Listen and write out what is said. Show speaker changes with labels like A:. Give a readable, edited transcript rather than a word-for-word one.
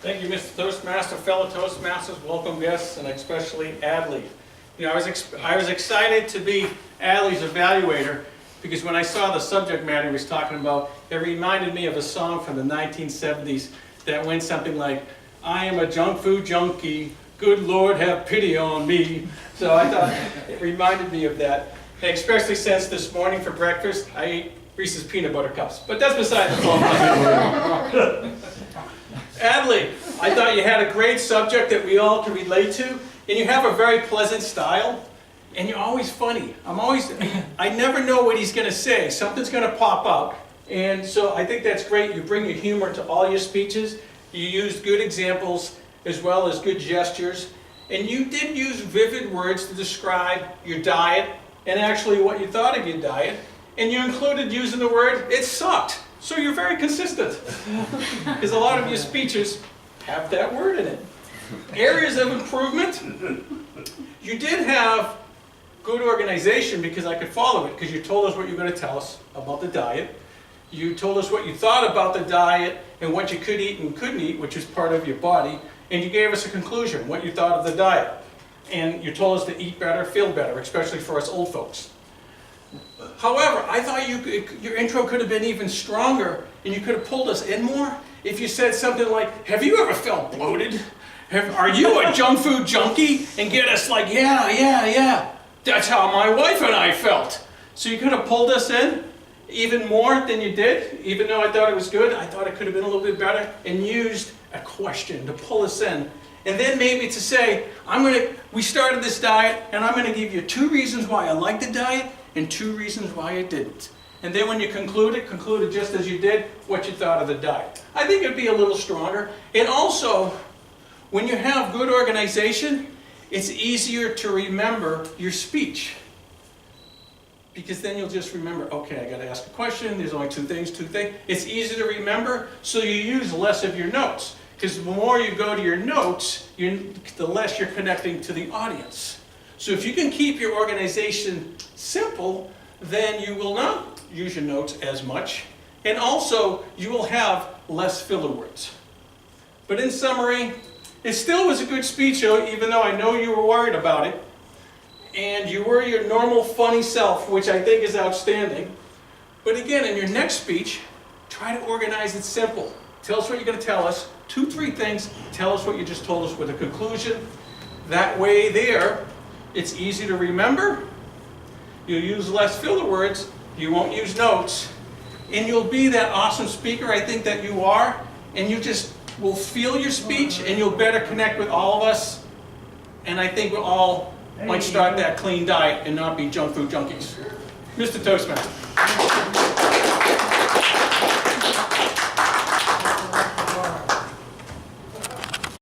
A: Thank you, Mr. Toastmaster, fellow Toastmasters, welcome guests, and especially Adly. You know, I was excited to be Adly's evaluator because when I saw the subject matter he was talking about, it reminded me of a song from the 1970s that went something like, "I am a junk food junkie, good Lord have pity on me." So I thought it reminded me of that, and especially since this morning for breakfast I ate Reese's peanut butter cups. But that's beside the point. Adly, I thought you had a great subject that we all can relate to, and you have a very pleasant style, and you're always funny. I never know what he's going to say. Something's going to pop out, and so I think that's great. You bring your humor to all your speeches. You used good examples as well as good gestures, and you did use vivid words to describe your diet and actually what you thought of your diet, and you included using the word, "it sucked." So you're very consistent, because a lot of your speeches have that word in it. Areas of improvement, you did have good organization because I could follow it, because you told us what you were going to tell us about the diet. You told us what you thought about the diet and what you could eat and couldn't eat, which is part of your body, and you gave us a conclusion, what you thought of the diet. And you told us to eat better, feel better, especially for us old folks. However, I thought your intro could have been even stronger, and you could have pulled us in more if you said something like, "Have you ever felt bloated? Are you a junk food junkie?" And get us like, yeah, that's how my wife and I felt. So you could have pulled us in even more than you did. Even though I thought it was good, I thought it could have been a little bit better, and used a question to pull us in. And then maybe to say, we started this diet, and I'm going to give you 2 reasons why I like the diet, and 2 reasons why I didn't. And then when you concluded just as you did, what you thought of the diet. I think it'd be a little stronger. And also, when you have good organization, it's easier to remember your speech. Because then you'll just remember, okay, I gotta ask a question, there's only two things. It's easy to remember, so you use less of your notes. Because the more you go to your notes, the less you're connecting to the audience. So if you can keep your organization simple, then you will not use your notes as much, and also you will have less filler words. But in summary, it still was a good speech, even though I know you were worried about it, and you were your normal funny self, which I think is outstanding. But again, in your next speech, try to organize it simple. Tell us what you're going to tell us, 2, 3 things, tell us what you just told us with a conclusion. That way there, it's easy to remember, you'll use less filler words, you won't use notes, and you'll be that awesome speaker I think that you are, and you just will feel your speech, and you'll better connect with all of us, and I think we'll all might start that clean diet and not be junk food junkies. Mr. Toastmaster.